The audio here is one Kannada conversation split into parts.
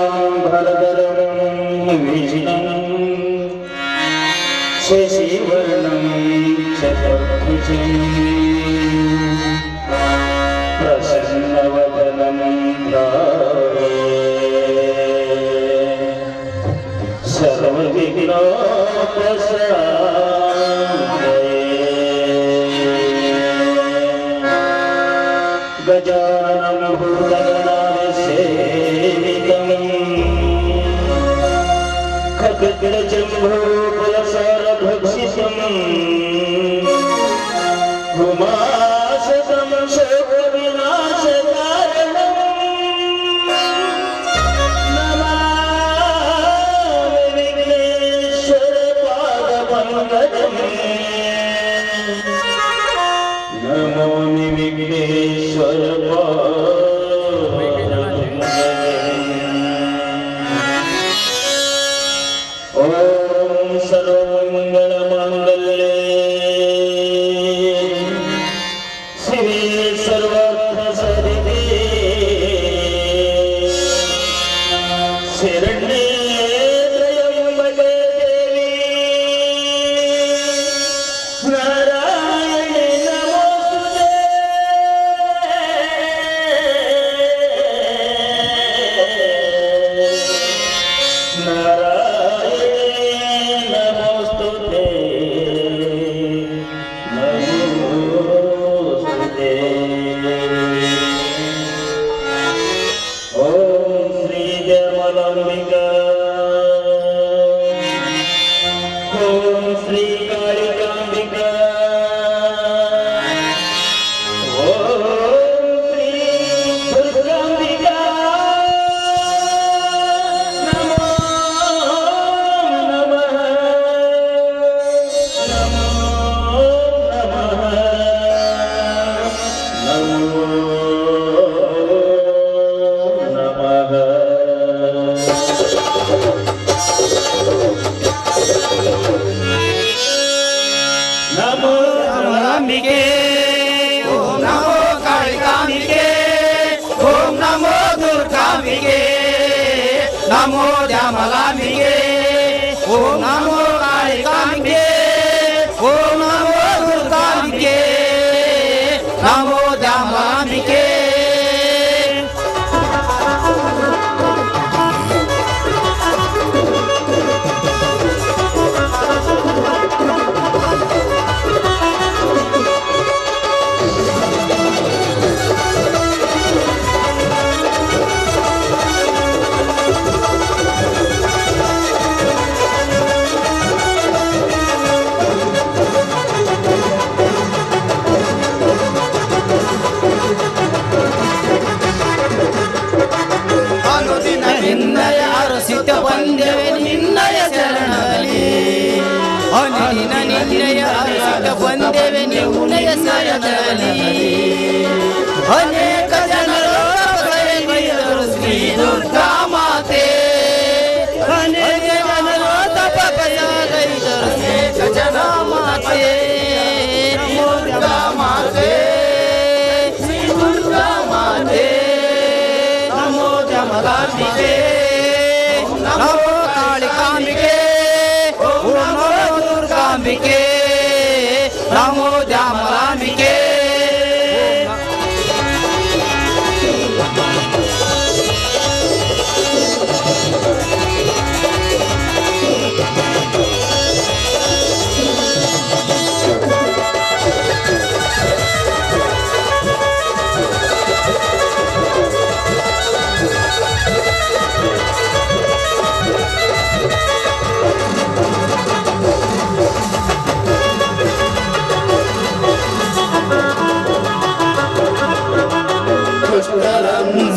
शुक्लांबरधरं विष्णुं शशिवर्णं चतुर्भुजं प्रसन्नवदनं सर्वविघ्नोपशान्तये गजाननं भूतगणाधिसेवितं खगगणजम्बूफलसारभक्षितं उमाशतं शोकविनाशकारणं नमामि विघ्नेश्वरपादपङ्कजम् नमामि विघ्नेश्वरपादपङ्कजम्। ॐ सर्वमङ्गलमाङ्गल्ये शिवे सर्वार्थसाधिके शरण्ये त्र्यम्बके देवी नारायणे नमोस्तुते। ओम श्री कालिकांबिका ओम श्री दुर्गांबिका नमो नमः नमो नमः नमो नमः। नमो कालिकांबिके ओम नमो कालिकांबिके ओम नमो दुर्गांबिके नमो श्यामलांबिके ओम नमो कालिकांबिके ओम नमो दुर्गांबिके नमो श्यामलांबिके। ನಿನ್ನಯ ಅರಸಿತ ಬಂದೆವೆ ನಿನ್ನಯ ಶರಣದಲ್ಲಿ ಅನಿನ ನಿನ್ನಯ ಅರಸಿತ ಬಂದೆವೆ ನಿನ್ನಯ ಶರಣದಲ್ಲಿ ಅನೇಕ ಜನರು ಕೈಗೊಂಡರು ಶ್ರೀ ದುರ್ಗಾ ಮಾತೆ ಅನೇಕ ಜನರು ತಪಕೈದರು ಅನೇಕ ಜನ ಮಾತೆ ದುರ್ಗಾ ಮಾತೆ ಶ್ರೀ ದುರ್ಗಾ ಮಾತೆ ನಮೋ ಶ್ಯಾಮಲಾಂಬಿಕೆ ನಮೋ ಕಾಳಿಕಾಂಬಿಕೆ ಓಂ ನಮೋ ದುರ್ಗಾಂಬಿಕೆ ನಮೋ ಶ್ಯಾಮಲಾಂಬಿಕೆ।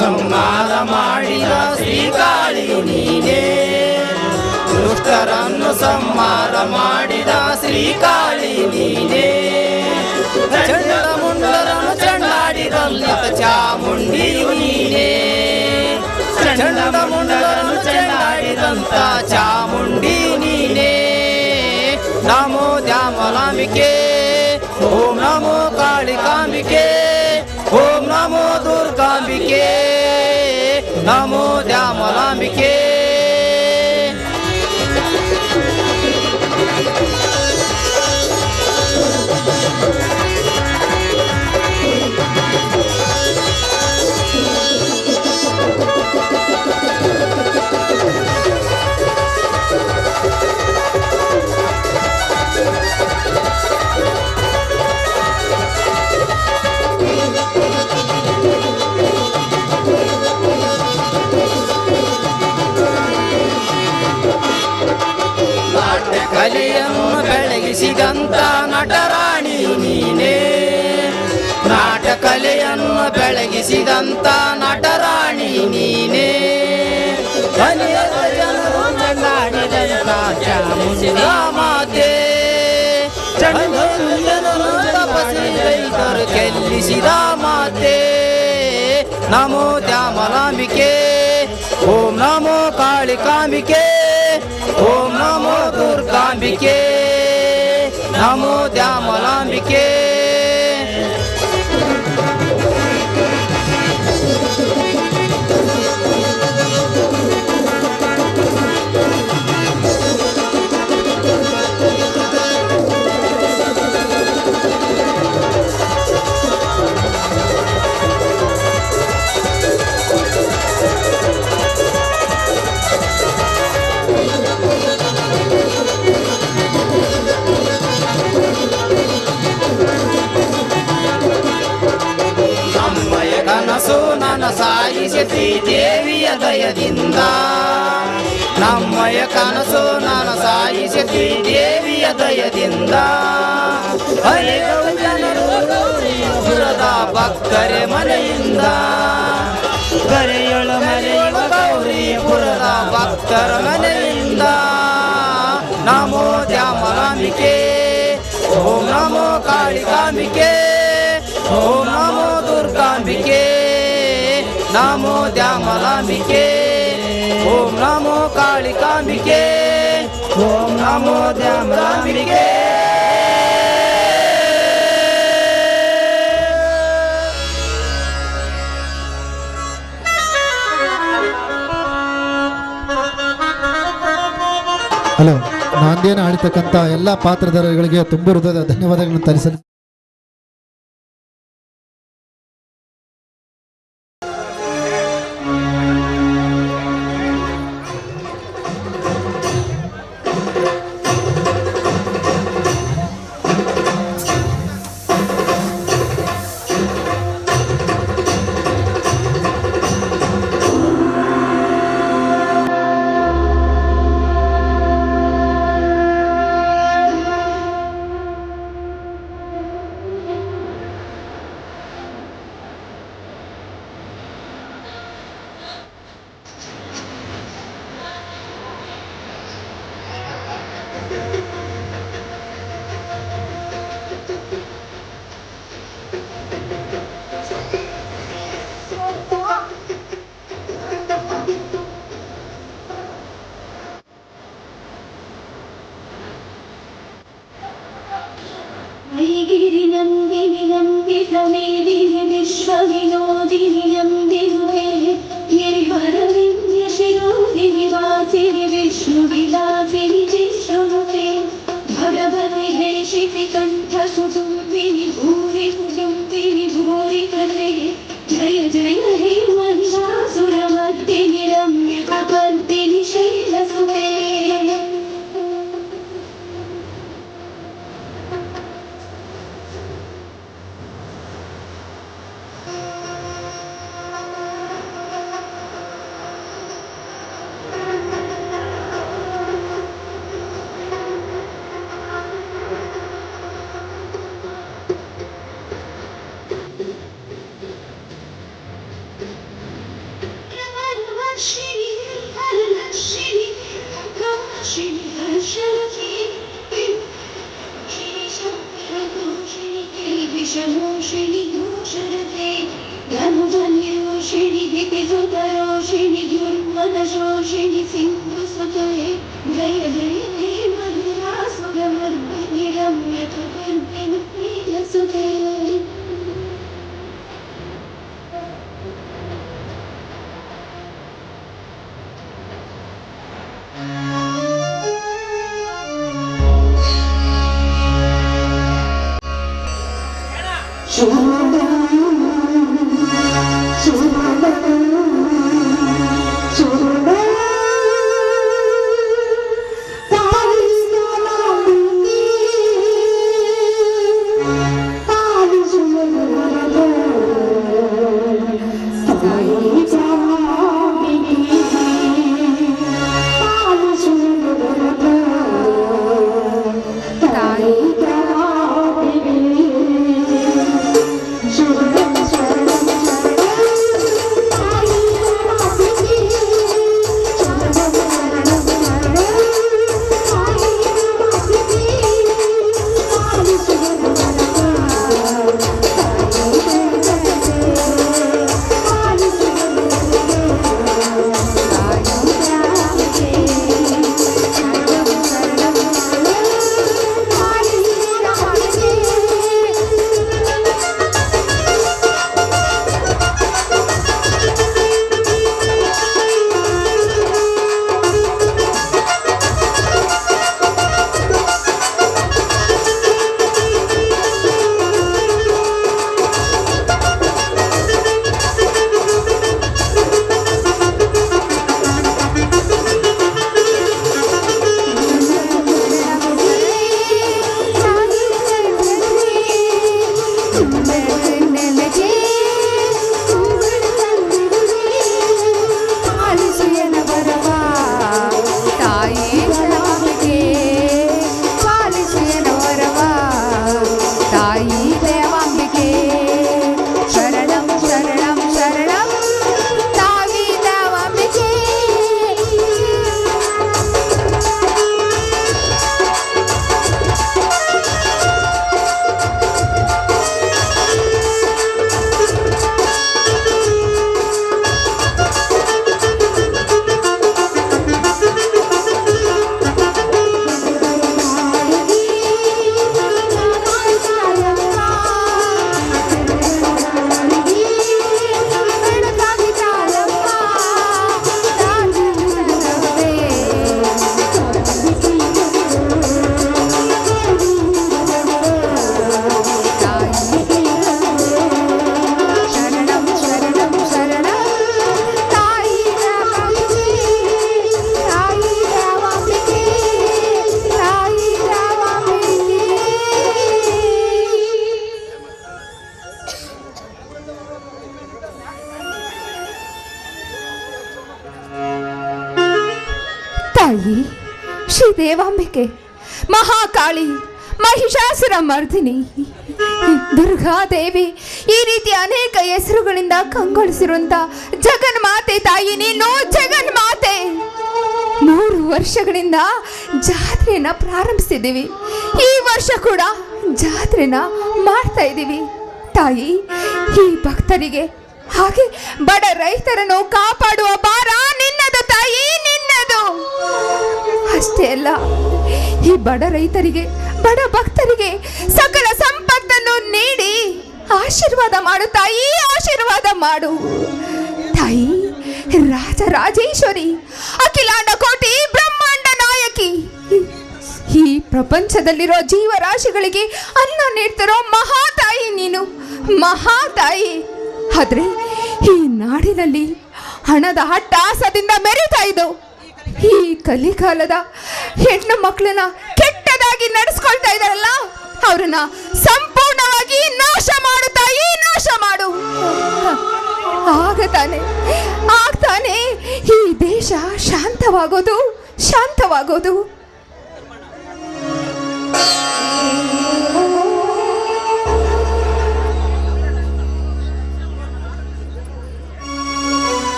ಸಂಹಾರ ಮಾಡಿದ ಶ್ರೀಕಾಳಿಯು ನೀನೇ ದುಷ್ಟರನ್ನು ಸಂಹಾರ ಮಾಡಿದ ಶ್ರೀಕಾಳಿ ನೀನೇ ಚಂಡ ಮುಂಡರನ್ನು ಚಂಡಾಡಿದಂತ ಚಾಮುಂಡಿಯು ನೀನೇ ಚಂಡ ಮುಂಡರನ್ನು ಚಂಡಾಡಿದಂತ ಚಾಮುಂಡಿ ನೀನೇ ನಮೋ ಶ್ಯಾಮಲಾಂಬಿಕೆ ಓಂ ನಮೋ ಕಾಳಿಕಾಂಬಿಕೆ ಓಂ ನಮೋ ದುರ್ಗಾಂಬಿಕೆ ನಮೋ ದ್ಯಾಮಲಾಂಬಿಕೆ ಕಲೆಯನ್ನು ಬೆಳಗಿಸಿದಂತ ನಟರಾಣಿ ನೀನೇ ನಾಟಕಲೆಯನ್ನು ಬೆಳಗಿಸಿದಂತ ನಟರಾಣಿ ನೀನೇ ಅನೇಕ ಜನರು ಚಂಡಾಡಿದಂತ ಚಾಮುಂಡಿ ಮಾತೆ ಜನರು ತಪಸಿ ರೈತರು ಗೆಲ್ಲಿಸಿದ ಮಾತೆ ನಮೋ ದ್ಯಾಮಲಾಂಬಿಕೆ ಓಂ ನಮೋ ಕಾಳಿಕಾಂಬಿಕೆ ಓಂ ನಮೋ ದುರ್ಗಾಂಬಿಕೆ ನಮೋ ದ್ಯಾಮಲಾಂಬಿಕೆ ಕನಸು ನನಸಾಯಿಸಿ ದೇವಿಯ ದಯದಿಂದ ನಮ್ಮಯ ಕನಸು ನನಸಾಯಿಸಿ ದೇವಿಯ ದಯದಿಂದ ಹರಿಗಳು ಜನರು ಪುರದ ಭಕ್ತರೆ ಮನೆಯಿಂದ ಕರೆಯಳು ಮರೆಯುವ ಗೌರಿಪುರದ ಭಕ್ತರ ಮನೆಯಿಂದ ನಮೋ ದ್ಯಾಮಲಾಂಬಿಕೆ ಓಂ ನಮೋ ಕಾಳಿಕಾಂಬಿಕೆ ಓಂ ನಮೋ ದುರ್ಗಾಂಬಿಕೆ ನಮೋ ದ್ಯಾಮಲಾಂಬಿಕೆ ಓಂ ನಮೋ ಕಾಳಿಕಾಂಬಿಕೆ ಓಂ ನಮೋ ದ್ಯಾಮಲಾಂಬಿಕೆ ಹಲೋ, ನಾಂದಿಯನ್ನು ಆಡಿತಕ್ಕಂಥ ಎಲ್ಲ ಪಾತ್ರಧಾರಿಗಳಿಗೆ ತುಂಬ ಹೃದಯದ ಧನ್ಯವಾದಗಳನ್ನು ತಿಳಿಸಲು गिरि नंदिनि नंदित मेदिनि विश्व विनोदिनि नंदिनुहे गिरिवरविंद्य शिरोदिनि वासिनि विष्णु विलासिनि जिष्णुनुते भगवति देशिति कंठ सुतुम्बिनि भूरि कुटुम्बिनि भूरि कले जय जय हे महिषासुरमर्दिनि रम्य प्रपर्दिनि शैलसुते विषमोषिणि भूषरते धनुधन्यरोषिणि दितिसुतरोषिणि दुर्मदशोषिणि सिन्धुसुते जय जय हे मधुरासुरमर्दिनि रम्यकपर्दिनि ತಾಯಿ ಶ್ರೀ ದೇವಾಂಬಿಕೆ, ಮಹಾಕಾಳಿ, ಮಹಿಷಾಸುರ ಮರ್ದಿನಿ, ದುರ್ಗಾದೇವಿ, ಈ ರೀತಿ ಅನೇಕ ಹೆಸರುಗಳಿಂದ ಕಂಗೊಳಿಸಿರುವಂತ ಜಗನ್ಮಾತೆ ತಾಯಿ ನೀನು ಜಗನ್ಮಾತೆ. 3 ವರ್ಷಗಳಿಂದ ಜಾತ್ರೆಯನ್ನ ಪ್ರಾರಂಭಿಸಿದ್ದೀವಿ. ಈ ವರ್ಷ ಕೂಡ ಜಾತ್ರೆನ ಮಾಡ್ತಾ ಇದ್ದೀವಿ. ತಾಯಿ, ಈ ಭಕ್ತರಿಗೆ ಹಾಗೆ ಬಡ ರೈತರನ್ನು ಕಾಪಾಡುವ ಭಾರ ನಿನ್ನದು ತಾಯಿ, ನಿನ್ನದು. ಅಷ್ಟೇ ಅಲ್ಲ, ಈ ಬಡ ರೈತರಿಗೆ, ಬಡ ಭಕ್ತರಿಗೆ ಸಕಲ ಸಂಪತ್ತನ್ನು ನೀಡಿ ಆಶೀರ್ವಾದ ಮಾಡು ತಾಯಿ, ಆಶೀರ್ವಾದ ಮಾಡು ತಾಯಿ. ರಾಜರಾಜೇಶ್ವರಿ, ಅಖಿಲಾಂಡ ಕೋಟಿ ಬ್ರಹ್ಮಾಂಡ ನಾಯಕಿ, ಈ ಪ್ರಪಂಚದಲ್ಲಿರೋ ಜೀವರಾಶಿಗಳಿಗೆ ಅನ್ನ ನೀಡ್ತಿರೋ ಮಹಾತಾಯಿ ನೀನು, ಮಹಾತಾಯಿ. ಆದ್ರೆ ಈ ನಾಡಿನಲ್ಲಿ ಹಣದ ಹಟ್ಟಾಸದಿಂದ ಮೆರೀತಾ ಇದ್ದು ಈ ಕಲಿಕಾಲದ ಹೆಣ್ಣು ಮಕ್ಕಳನ್ನ ಕೆಟ್ಟದಾಗಿ ನಡೆಸ್ಕೊಳ್ತಾ ಇದಾರಲ್ಲ, ಅವ್ರನ್ನ ಸಂಪೂರ್ಣವಾಗಿ ನಾಶ ಮಾಡು ತಾಯಿ, ನಾಶ ಮಾಡು. ಆಗ್ತಾನೆ ಈ ದೇಶ ಶಾಂತವಾಗೋದು, ಶಾಂತವಾಗೋದು.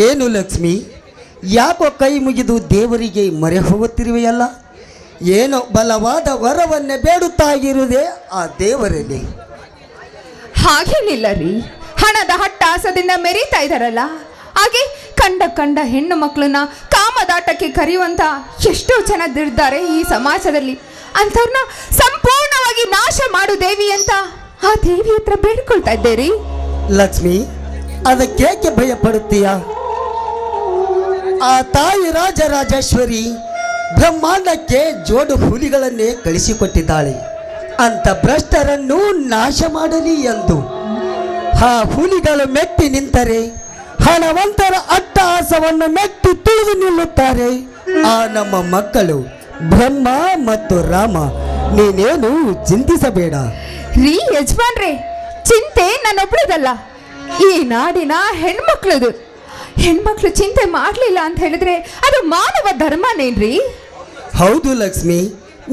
ಏನು ಲಕ್ಷ್ಮಿ, ಯಾಕೋ ಕೈ ಮುಗಿದು ದೇವರಿಗೆ ಮೊರೆ ಹೋಗುತ್ತಿರುವೆಯಲ್ಲ? ಏನೋ ಬಲವಾದ ವರವನ್ನೇ ಬೇಡುತ್ತಾಗಿರುವುದೇ ಆ ದೇವರಲ್ಲಿ. ಹಾಗೇನಿಲ್ಲ ರೀ, ಹಣದ ಹಟ್ಟಾಸದಿಂದ ಮೆರೀತಾ ಇದ್ದಾರಲ್ಲ, ಹಾಗೆ ಕಂಡ ಹೆಣ್ಣು ಮಕ್ಕಳನ್ನ ಕಾಮ ಕಾಮದಾಟಕ್ಕೆ ಕರೆಯುವಂತ ಎಷ್ಟೋ ಜನರಿದ್ದಾರೆ ಈ ಸಮಾಜದಲ್ಲಿ. ಅಂಥವ್ರನ್ನ ಸಂಪೂರ್ಣವಾಗಿ ನಾಶ ಮಾಡು ದೇವಿ ಅಂತ ಆ ದೇವಿ ಹತ್ರ ಬೇಡ್ಕೊಳ್ತಾ ಇದ್ದೇರಿ. ಲಕ್ಷ್ಮಿ, ಅದಕ್ಕೇಕೆ ಭಯ ಪಡುತ್ತೀಯ? ಆ ತಾಯಿ ರಾಜರಾಜೇಶ್ವರಿ ಬ್ರಹ್ಮಾಂಡಕ್ಕೆ ಜೋಡು ಹುಲಿಗಳನ್ನೇ ಕಳಿಸಿಕೊಟ್ಟಿದ್ದಾಳೆ ಅಂತ ಭ್ರಷ್ಟರನ್ನು ನಾಶ ಮಾಡಲಿ ಎಂದು. ಆ ಹುಲಿಗಳು ಮೆಟ್ಟಿ ನಿಂತರೆ ಹಣವಂತರ ಅಟ್ಟಹಾಸವನ್ನು ಮೆಟ್ಟಿ ತಿಳಿದು ನಿಲ್ಲುತ್ತಾರೆ ಆ ನಮ್ಮ ಮಕ್ಕಳು ಬ್ರಹ್ಮ ಮತ್ತು ರಾಮ. ನೀನೇನು ಚಿಂತಿಸಬೇಡ. ರೀ ಯಜಮಾನ್ರೆ, ಚಿಂತೆ ನನ್ನೊಬ್ಳದಲ್ಲ, ಈ ನಾಡಿನ ಹೆಣ್ಮಕ್ಳು ಚಿಂತೆ ಮಾಡ್ಲಿಲ್ಲ ಅಂತ ಹೇಳಿದ್ರೆ ಅದು ಮಾನವ ಧರ್ಮನೇನ್ರಿ? ಹೌದು ಲಕ್ಷ್ಮಿ,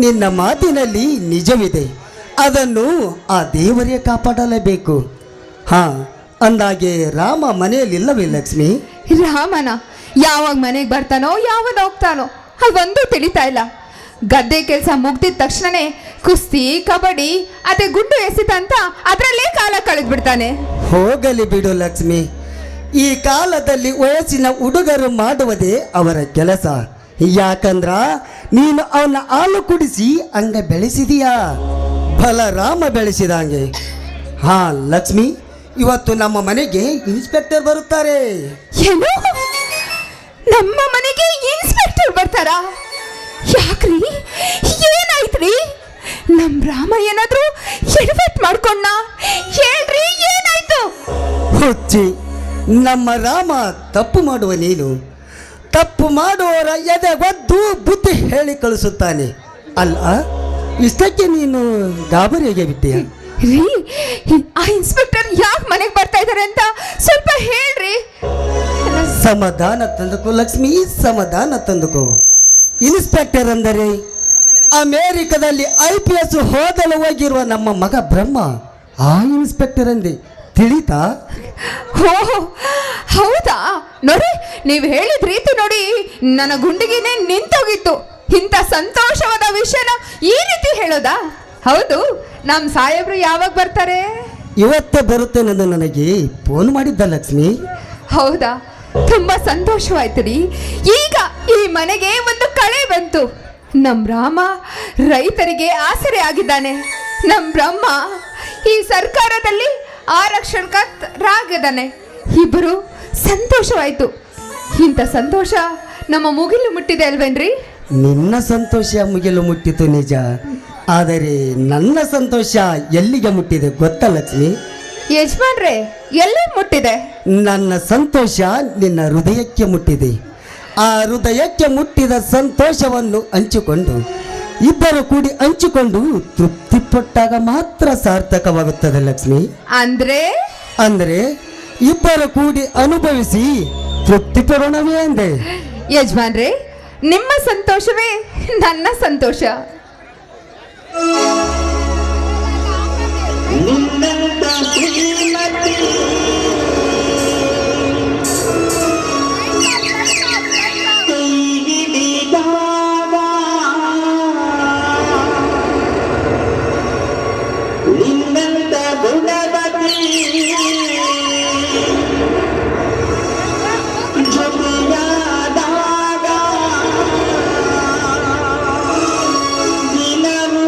ನಿನ್ನ ಮಾತಿನಲ್ಲಿ ನಿಜವಿದೆ. ಅದನ್ನು ಆ ದೇವರೇ ಕಾಪಾಡಲೇಬೇಕು. ಹಾ, ಅಂದಾಗೆ ರಾಮ ಮನೆಯಲ್ಲಿಲ್ಲವೇ ಲಕ್ಷ್ಮಿ? ರಾಮನ ಯಾವಾಗ ಮನೆಗೆ ಬರ್ತಾನೋ ಯಾವಾಗ ಹೋಗ್ತಾನೋ ಅದೊಂದು ತಿಳಿತಾ ಇಲ್ಲ. ಗದ್ದೆ ಕೆಲಸ ಮುಗ್ದಿದ ತಕ್ಷಣನೇ ಕುಸ್ತಿ, ಕಬಡ್ಡಿ, ಅದೇ ಗುಂಡು ಎಸಿತ ಅಂತ ಅದರಲ್ಲೇ ಕಾಲ ಕಳೆದು ಬಿಡ್ತಾನೆ. ಹೋಗಲಿ ಬಿಡು ಲಕ್ಷ್ಮಿ, ಈ ಕಾಲದಲ್ಲಿ ವಯಸ್ಸಿನ ಹುಡುಗರು ಮಾಡುವುದೇ ಅವರ ಕೆಲಸ. ಯಾಕಂದ್ರ ನೀನು ಅವನ ಹಾಲು ಕುಡಿಸಿ ಹಂಗ ಬೆಳೆಸಿದೀಯಾ, ಬಲರಾಮ ಬೆಳೆಸಿದಂಗೆ. ಹಾ ಲಕ್ಷ್ಮಿ, ಇವತ್ತು ನಮ್ಮ ಮನೆಗೆ ಇನ್ಸ್ಪೆಕ್ಟರ್ ಬರುತ್ತಾರೆ. ಏನು, ನಮ್ಮ ಮನೆಗೆ ಇನ್ಸ್ಪೆಕ್ಟರ್ ಬರ್ತಾರಾ? ಯಾಕ್ರಿ, ಏನಾಯ್ತ್ರಿ? ನಮ್ ರಾಮ ಏನಾದ್ರು ಎಡವಟ್ ಮಾಡ್ಕೊಂಡ? ಹೇಳ್ರಿ, ಏನಾಯ್ತು? ಹುಚ್ಚಿ, ನಮ್ಮ ರಾಮ ತಪ್ಪು ಮಾಡುವ ನೀನು ತಪ್ಪು ಮಾಡುವವರ ಎದೆ ಒದ್ದು ಬುದ್ಧಿ ಹೇಳಿ ಕಳಿಸುತ್ತಾನೆ ಅಲ್ಲ. ಇಷ್ಟಕ್ಕೆ ನೀನು ಗಾಬರಿಗೆ ಬಿಟ್ಟೆಯ? ರೀ, ಆ ಇನ್ಸ್ಪೆಕ್ಟರ್ ಯಾಕೆ ಮನೆಗೆ ಬರ್ತಾ ಇದಾರೆ ಅಂತ ಸ್ವಲ್ಪ ಹೇಳ್ರಿ. ಸಮಾಧಾನ ತಂದುಕೋ ಲಕ್ಷ್ಮಿ, ಸಮಾಧಾನ ತಂದುಕೋ. ಇನ್ಸ್ಪೆಕ್ಟರ್ ಅಂದರೆ ಅಮೇರಿಕದಲ್ಲಿ IPS ಓದಲು ಹೋಗಿರುವ ನಮ್ಮ ಮಗ ಬ್ರಹ್ಮ, ಆ ಇನ್ಸ್ಪೆಕ್ಟರ್ ಅಂದೆ ತಿಳಿತಾ? ಓ ಹೌದಾ? ನೋಡಿ, ನೀವು ಹೇಳಿದ ರೀತಿ ನೋಡಿ ನನ್ನ ಗುಂಡಿಗೆನೆ ನಿಂತೋಗಿತ್ತು. ಇಂಥ ಸಂತೋಷವಾದ ವಿಷಯನ ಈ ರೀತಿ ಹೇಳೋದಾ? ಹೌದು, ನಮ್ಮ ಸಾಹೇಬ್ರು ಯಾವಾಗ ಬರ್ತಾರೆ? ಇವತ್ತೇ ಬರುತ್ತೇನೆಂದು ನನಗೆ ಫೋನ್ ಮಾಡಿದ್ದ ಲಕ್ಷ್ಮಿ. ಹೌದಾ? ತುಂಬಾ ಸಂತೋಷವಾಯ್ತು ರೀ. ಈಗ ಈ ಮನೆಗೆ ಒಂದು ಕಳೆ ಬಂತು. ನಮ್ ರಾಮ ರೈತರಿಗೆ ಆಸರೆ ಆಗಿದ್ದಾನೆ. ನಮ್ ಬ್ರಹ್ಮ ಈ ಸರ್ಕಾರದಲ್ಲಿ ಆರಕ್ಷಕರಾಗಿದ್ದಾನೆ. ಇಬ್ಬರು ಸಂತೋಷವಾಯ್ತು. ಇಂಥ ಸಂತೋಷ ನಮ್ಮ ಮುಗಿಲು ಮುಟ್ಟಿದೆ ಅಲ್ವೇನ್ರಿ? ನಿನ್ನ ಸಂತೋಷ ಮುಗಿಲು ಮುಟ್ಟಿತು ನಿಜ, ಆದರೆ ನನ್ನ ಸಂತೋಷ ಎಲ್ಲಿಗೆ ಮುಟ್ಟಿದೆ ಗೊತ್ತಾ ಲಕ್ಷ್ಮಿ? ಯಜಮಾನ್ರೆ, ಎಲ್ಲಿ ಮುಟ್ಟಿದೆ? ನನ್ನ ಸಂತೋಷ ನಿನ್ನ ಹೃದಯಕ್ಕೆ ಮುಟ್ಟಿದೆ. ಆ ಹೃದಯಕ್ಕೆ ಮುಟ್ಟಿದ ಸಂತೋಷವನ್ನು ಹಂಚಿಕೊಂಡು ಇಬ್ಬರು ಕೂಡಿ ಹಂಚಿಕೊಂಡು ತೃಪ್ತಿ ಪಟ್ಟಾಗ ಮಾತ್ರ ಸಾರ್ಥಕವಾಗುತ್ತದೆ ಲಕ್ಷ್ಮಿ. ಅಂದ್ರೆ ಇಬ್ಬರು ಕೂಡಿ ಅನುಭವಿಸಿ ತೃಪ್ತಿ ಪಡೋಣವೇ ಅಂದೆ. ಯಜಮಾನ್ರೆ, ನಿಮ್ಮ ಸಂತೋಷವೇ ನನ್ನ ಸಂತೋಷ. ನಿನ್ನಂತ ಶ್ರೀಮತಿ ಕೈ ಹಿಡಿದಾಗ ನಿನ್ನಂತ ಗುಣವತಿ ಜೊತೆಯಾದಾಗ ದಿನವೂ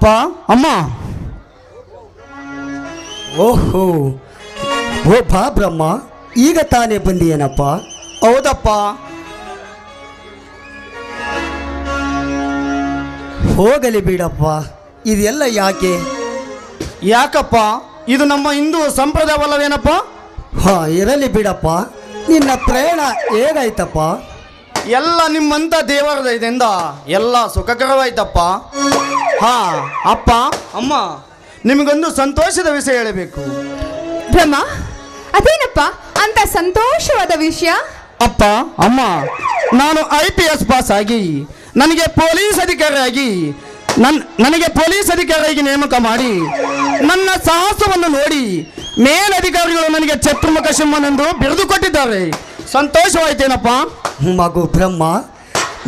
ಅಪ್ಪ ಅಮ್ಮ. ಓಹೋ, ಓ ಬಾ ಬ್ರಹ್ಮ, ಈಗ ತಾನೇ ಬಂದಿಯೇನಪ್ಪ? ಹೌದಪ್ಪ. ಹೋಗಲಿ ಬಿಡಪ್ಪ, ಇದೆಲ್ಲ ಯಾಕೆ? ಯಾಕಪ್ಪ? ಇದು ನಮ್ಮ ಹಿಂದೂ ಸಂಪ್ರದಾಯವಲ್ಲವೇನಪ್ಪ? ಹಾ, ಇರಲಿ ಬಿಡಪ್ಪ. ನಿನ್ನ ಪ್ರಯಾಣ ಹೇಗಾಯ್ತಪ್ಪ? ಎಲ್ಲ ನಿಮ್ಮಂತ ದೇವರ ಇದರಿಂದ ಎಲ್ಲ ಸುಖಕರವಾಯ್ತಪ್ಪ. ಹಾ ಅಪ್ಪ ಅಮ್ಮ, ನಿಮಗೊಂದು ಸಂತೋಷದ ವಿಷಯ ಹೇಳಬೇಕು. ಬ್ರಹ್ಮ, ಅದೇನಪ್ಪ ಅಂತ ಸಂತೋಷವಾದ ವಿಷಯ? ಅಪ್ಪ ಅಮ್ಮ, ನಾನು IPS ಪಾಸ್ ಆಗಿ ನನಗೆ ಪೊಲೀಸ್ ಅಧಿಕಾರಿಯಾಗಿ ನೇಮಕ ಮಾಡಿ ನನ್ನ ಸಾಹಸವನ್ನು ನೋಡಿ ಮೇಲಧಿಕಾರಿಗಳು ನನಗೆ ಚತುರ್ಮುಖ ಸಿಂಹನೆಂದು ಬಿರುದು ಕೊಟ್ಟಿದ್ದಾರೆ. ಸಂತೋಷವಾಯ್ತೇನಪ್ಪ? ಮಗು ಬ್ರಹ್ಮ,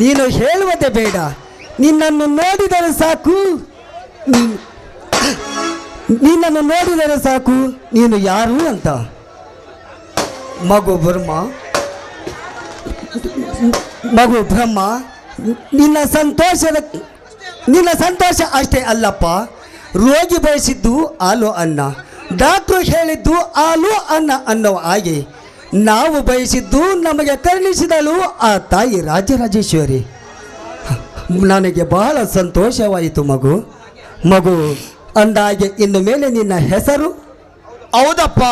ನೀನು ಹೇಳುವುದೇ ಬೇಡ. ನಿನ್ನನ್ನು ನೋಡಿದರೆ ಸಾಕು, ನಿನ್ನನ್ನು ನೋಡಿದರೆ ಸಾಕು ನೀನು ಯಾರು ಅಂತ. ಮಗು ಬ್ರಹ್ಮ, ನಿನ್ನ ಸಂತೋಷ ಅಷ್ಟೇ ಅಲ್ಲಪ್ಪ. ರೋಗಿ ಬಯಸಿದ್ದು ಹಾಲು ಅನ್ನ, ಡಾಕ್ಟ್ರು ಹೇಳಿದ್ದು ಹಾಲು ಅನ್ನ ಅನ್ನೋ ಹಾಗೆ ನಾವು ಬಯಸಿದ್ದು ನಮಗೆ ಕರುಣಿಸಿದಳು ಆ ತಾಯಿ ರಾಜರಾಜೇಶ್ವರಿ. ನನಗೆ ಬಹಳ ಸಂತೋಷವಾಯಿತು ಮಗು. ಅಂದಾಗೆ ಇನ್ನು ಮೇಲೆ ನಿನ್ನ ಹೆಸರು? ಹೌದಪ್ಪ,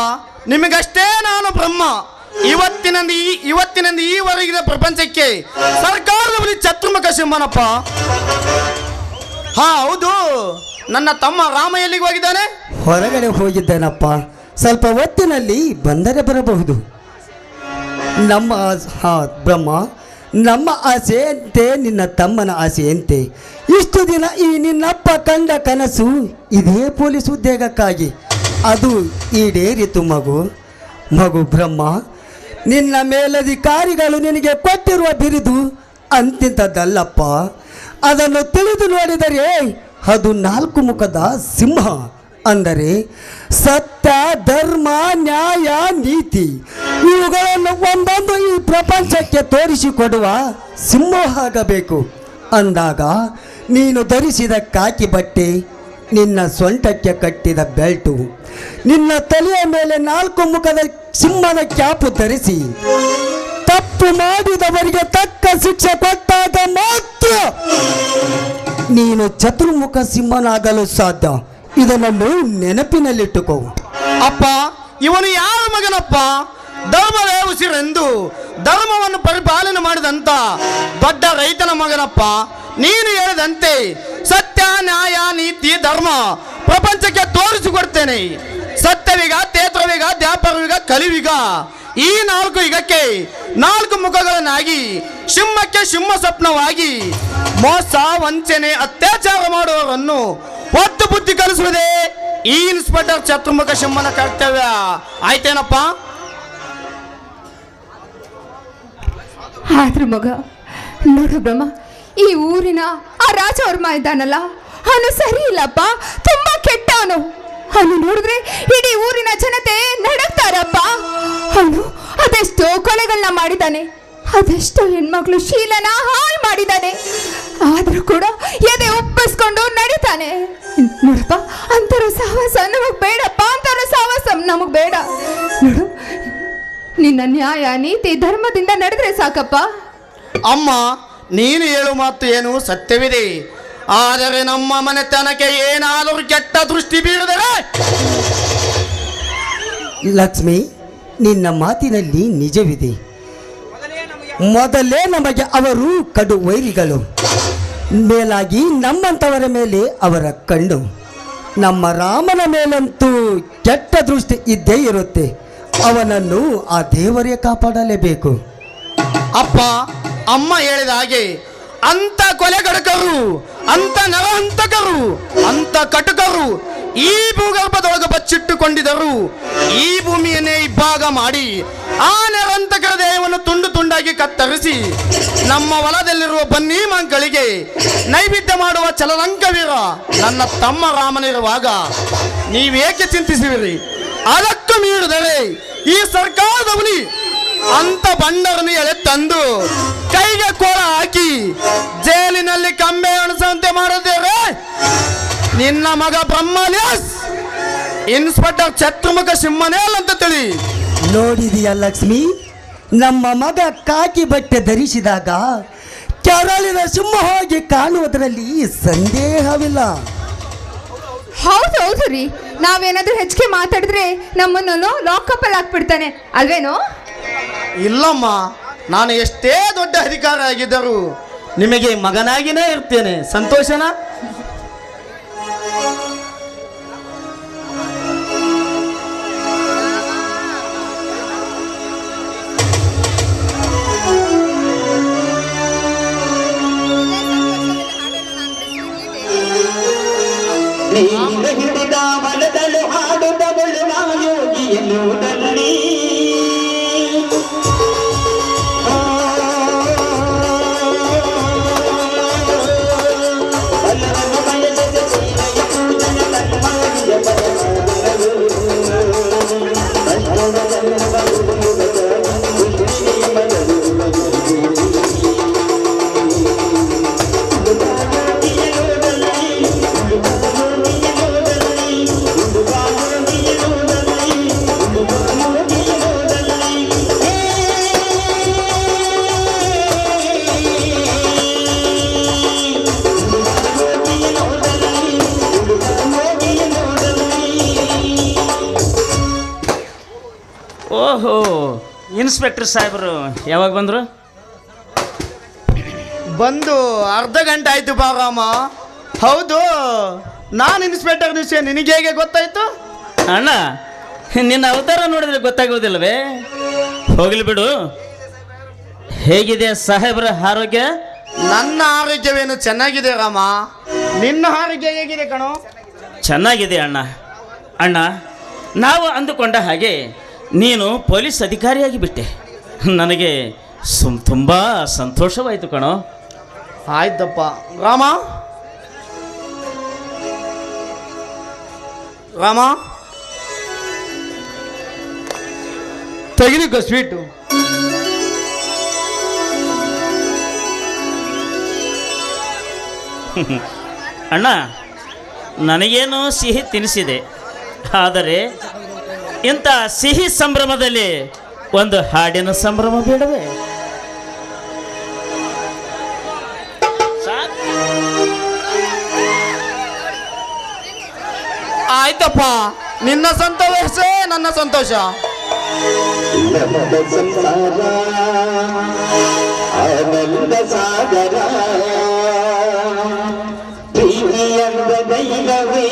ನಿಮಗಷ್ಟೇ ನಾನು ಬ್ರಹ್ಮ. ಇವತ್ತಿನಿಂದ ಈವರೆಗಿನ ಪ್ರಪಂಚಕ್ಕೆ ಸರ್ಕಾರದ ಬಳಿ ಚತುರ್ಮುಖ ಸಿಂಹನಪ್ಪ. ಹಾ ಹೌದು, ನನ್ನ ತಮ್ಮ ರಾಮ ಎಲ್ಲಿಗೆ ಹೋಗಿದ್ದಾನೆ? ಹೊರಗಡೆ ಹೋಗಿದ್ದೇನಪ್ಪ. ಸ್ವಲ್ಪ ಹೊತ್ತಿನಲ್ಲಿ ಬಂದರೆ ಬರಬಹುದು. ಬ್ರಹ್ಮ, ನಮ್ಮ ಆಸೆಯಂತೆ ನಿನ್ನ ತಮ್ಮನ ಆಸೆಯಂತೆ ಇಷ್ಟು ದಿನ ಈ ನಿನ್ನಪ್ಪ ಕಂಡ ಕನಸು ಇದೇ ಪೊಲೀಸ್ ಉದ್ಯೋಗಕ್ಕಾಗಿ ಅದು ಈಡೇರಿತು ಮಗು ಬ್ರಹ್ಮ. ನಿನ್ನ ಮೇಲಧಿಕಾರಿಗಳು ನಿನಗೆ ಕೊಟ್ಟಿರುವ ಬಿರುದು ಅಂತಿಂಥದ್ದಲ್ಲಪ್ಪ. ಅದನ್ನು ತಿಳಿದು ನೋಡಿದರೆ ಅದು 4 ಮುಖದ ಸಿಂಹ. ಅಂದರೆ ಸತ್ಯ, ಧರ್ಮ, ನ್ಯಾಯ, ನೀತಿ ಇವುಗಳನ್ನು ಒಂದೊಂದು ಈ ಪ್ರಪಂಚಕ್ಕೆ ತೋರಿಸಿಕೊಡುವ ಸಿಂಹ ಆಗಬೇಕು. ಅಂದಾಗ ನೀನು ಧರಿಸಿದ ಕಾಕಿ ಬಟ್ಟೆ, ನಿನ್ನ ಸೊಂಟಕ್ಕೆ ಕಟ್ಟಿದ ಬೆಲ್ಟು, ನಿನ್ನ ತಲೆಯ ಮೇಲೆ 4 ಮುಖದ ಸಿಂಹದ ಕ್ಯಾಪು ಧರಿಸಿ ತಪ್ಪು ಮಾಡಿದವರಿಗೆ ತಕ್ಕ ಶಿಕ್ಷೆ ಕೊಟ್ಟಾಗ ಮಾತ್ರ ನೀನು ಚತುರ್ಮುಖ ಸಿಂಹನಾಗಲು ಸಾಧ್ಯ. ಇದನ್ನು ನೆನಪಿನಲ್ಲಿಟ್ಟುಕೋ. ಅಪ್ಪ, ಇವನು ಯಾರ ಮಗನಪ್ಪ? ಧರ್ಮವೇ ಉಸಿರೆಂದು ಧರ್ಮವನ್ನು ಪರಿಪಾಲನೆ ಮಾಡಿದಂತ ದೊಡ್ಡ ರೈತನ ಮಗನಪ್ಪ. ನೀನು ಹೇಳಿದಂತೆ ಸತ್ಯ, ನ್ಯಾಯ, ನೀತಿ, ಧರ್ಮ ಪ್ರಪಂಚಕ್ಕೆ ತೋರಿಸಿಕೊಡ್ತೇನೆ. ಸತ್ಯವಿಗ, ತೇತ್ರವಿಗ, ದ್ಯಾಪರವಿಗ, ಕಲಿವಿಗ ಈ 4 ಯುಗಕ್ಕೆ 4 ಮುಖಗಳನ್ನಾಗಿ ಸಿಂಹಕ್ಕೆ ಸಿಂಹ ಸ್ವಪ್ನವಾಗಿ ಮೋಸ, ವಂಚನೆ, ಅತ್ಯಾಚಾರ ಮಾಡುವವರನ್ನು ಒತ್ತು ಬುದ್ಧಿ ಕಲಿಸುವುದೇ ಈ ಇನ್ಸ್ಪೆಕ್ಟರ್ ಚತುರ್ಮುಖ ಸಿಂಹನ ಕರ್ತವ್ಯ. ಆಯ್ತೇನಪ್ಪ? ಆದ್ರೂ ನೋಡು ಬ್ರಹ್ಮ, ಈ ಊರಿನ ಆ ರಾಜವರ್ಮ ಇದ್ದಾನಲ್ಲ, ಅವನು ಸರಿ ಇಲ್ಲಪ್ಪ, ತುಂಬಾ ಕೆಟ್ಟವನು. ಅವನು ನೋಡಿದ್ರೆ ಇಡೀ ಊರಿನ ಜನತೆ ನಡಕ್ತಾರಪ್ಪ. ಅವನು ಅದೆಷ್ಟೋ ಕೊಲೆಗಳನ್ನ ಮಾಡಿದ್ದಾನೆ, ಅದೆಷ್ಟೋ ಹೆಣ್ಮಕ್ಳು ಶೀಲನ ಹಾಳು ಮಾಡಿದ್ದಾನೆ. ಆದ್ರೂ ಕೂಡ ಎದೆ ಒಪ್ಪಿಸ್ಕೊಂಡು ನಡೀತಾನೆ. ನೋಡಪ್ಪ, ಅಂತರ ಸಹವಾಸ ನಮಗ್ ಬೇಡಪ್ಪ, ಅಂತರ ಸಹವಾಸ ನಮಗ್ ಬೇಡ. ನೋಡು, ನಿನ್ನ ನ್ಯಾಯ, ನೀತಿ, ಧರ್ಮದಿಂದ ನಡೆದ್ರೆ ಸಾಕಪ್ಪ. ಅಮ್ಮ, ನೀನು ಹೇಳು ಮಾತು ಏನು ಸತ್ಯವಿದೆ. ಆದರೆ ನಮ್ಮ ಮನೆತನಕ್ಕೆ ಏನಾದರೂ ಕೆಟ್ಟ ದೃಷ್ಟಿ ಬೀರಿದರೆ? ಲಕ್ಷ್ಮಿ, ನಿನ್ನ ಮಾತಿನಲ್ಲಿ ನಿಜವಿದೆ. ಮೊದಲೇ ನಮಗೆ ಅವರು ಕಡು ವೈರಿಗಳು, ಮೇಲಾಗಿ ನಮ್ಮಂಥವರ ಮೇಲೆ ಅವರ ಕಣ್ಣು. ನಮ್ಮ ರಾಮನ ಮೇಲಂತೂ ಕೆಟ್ಟ ದೃಷ್ಟಿ ಇದ್ದೇ ಇರುತ್ತೆ. ಅವನನ್ನು ಆ ದೇವರೇ ಕಾಪಾಡಲೇಬೇಕು. ಅಪ್ಪ, ಅಮ್ಮ ಹೇಳಿದ ಹಾಗೆ ಅಂತ ಕೊಲೆಗಡಕರು, ಅಂತ ನರಹಂತಕರು, ಅಂತ ಕಟುಕರು ಈ ಭೂಗರ್ಭದೊಳಗೆ ಬಚ್ಚಿಟ್ಟುಕೊಂಡಿದ್ದರು. ಈ ಭೂಮಿಯನ್ನೇ ಇಬ್ಬಾಗ ಮಾಡಿ ಆ ನರಹಂತಕರ ದೇಹವನ್ನು ತುಂಡು ತುಂಡಾಗಿ ಕತ್ತರಿಸಿ ನಮ್ಮ ಹೊಲದಲ್ಲಿರುವ ಬನ್ನಿ ಮಕ್ಕಳಿಗೆ ನೈವೇದ್ಯ ಮಾಡುವ ಚಲರಂಕವೀರ ನನ್ನ ತಮ್ಮ ರಾಮನಿರುವಾಗ ನೀವೇಕೆ ಚಿಂತಿಸುವಿರಿ? ಅದಕ್ಕೂ ಮೀರಿದರೆ ಈ ಸರ್ಕಾರದ ಹುಲಿ ಅಂತ ಬಂಡರನ್ನು ಎಳೆ ತಂದು ಕೈಗೆ ಕೋಳ ಹಾಕಿ ಜೈಲಿನಲ್ಲಿ ಕಂಬೆ ಅಣಿಸುವಂತೆ ಮಾಡಿದ್ದೇವೆ. ನಿನ್ನ ಮಗ ಬ್ರಹ್ಮಲಿಯಸ್ ಇನ್ಸ್ಪೆಕ್ಟರ್ ಚತುರ್ಮುಖ ಸಿಂಹನೇಲ್ ಅಂತ ತಿಳಿ. ನೋಡಿದೀಯ ಲಕ್ಷ್ಮಿ, ನಮ್ಮ ಮಗ ಕಾಕಿ ಬಟ್ಟೆ ಧರಿಸಿದಾಗ ಕೆರಳಿನ ಸಿಂಹವಾಗಿ ಕಾಣುವುದರಲ್ಲಿ ಸಂದೇಹವಿಲ್ಲ. ಹೌದು ರೀ, ನಾವೇನಾದ್ರೂ ಹೆಚ್ಚಿಗೆ ಮಾತಾಡಿದ್ರೆ ನಮ್ಮನ್ನು ಲಾಕಪ್ ಅಲ್ಲಿ ಹಾಕ್ಬಿಡ್ತಾನೆ ಅಲ್ವೇನೋ? ಇಲ್ಲಮ್ಮ, ನಾನು ಎಷ್ಟೇ ದೊಡ್ಡ ಅಧಿಕಾರ ಆಗಿದ್ದರೂ ನಿಮಗೆ ಮಗನಾಗಿನೇ ಇರ್ತೇನೆ. ಸಂತೋಷನಾ? ನೀನು ಹಿಡಿದ ಮನದಳು ಹಾಡುತ್ತ ಬಳುವ ಯೋಗಿಯನ್ನುದಲ್ಲಿ ಓಹೋ, ಇನ್ಸ್ಪೆಕ್ಟರ್ ಸಾಹೇಬರು ಯಾವಾಗ ಬಂದರು? ಬಂದು ಅರ್ಧ ಗಂಟೆ ಆಯ್ತು ಬಾರಾಮ. ಹೌದು, ನಾನು ಇನ್ಸ್ಪೆಕ್ಟರ್ ವಿಷಯ ನಿನಗೆ ಹೇಗೆ ಗೊತ್ತಾಯ್ತು? ಅಣ್ಣ, ನಿನ್ನ ಅವತಾರ ನೋಡಿದ್ರೆ ಗೊತ್ತಾಗೋದಿಲ್ಲವೇ? ಹೋಗಲಿ ಬಿಡು. ಹೇಗಿದೆ ಸಾಹೇಬ್ರ ಆರೋಗ್ಯ? ನನ್ನ ಆರೋಗ್ಯವೇನು ಚೆನ್ನಾಗಿದೆ ರಾಮ. ನಿನ್ನ ಆರೋಗ್ಯ ಹೇಗಿದೆ ಕಣೋ? ಚೆನ್ನಾಗಿದೆ ಅಣ್ಣ. ಅಣ್ಣ, ನಾವು ಅಂದುಕೊಂಡ ಹಾಗೆ ನೀನು ಪೊಲೀಸ್ ಅಧಿಕಾರಿಯಾಗಿ ಬಿಟ್ಟೆ. ನನಗೆ ತುಂಬ ಸಂತೋಷವಾಯಿತು ಕಣೋ. ಆಯ್ತಪ್ಪ ರಾಮ. ರಾಮ, ತೆಗೆದುಕೋ ಸ್ವೀಟು. ಅಣ್ಣ, ನನಗೇನು ಸಿಹಿ ತಿನಿಸಿದೆ, ಆದರೆ ಇಂಥ ಸಿಹಿ ಸಂಭ್ರಮದಲ್ಲಿ ಒಂದು ಹಾಡಿನ ಸಂಭ್ರಮ ಬೇಡವೇ? ಆಯ್ತಪ್ಪ, ನಿನ್ನ ಸಂತೋಷ ನನ್ನ ಸಂತೋಷ. ನಮದ ಸಂಸಾರ ಆನಂದ ಸಾಗರ ಪ್ರೀತಿಯಂದ ದೈವವೇ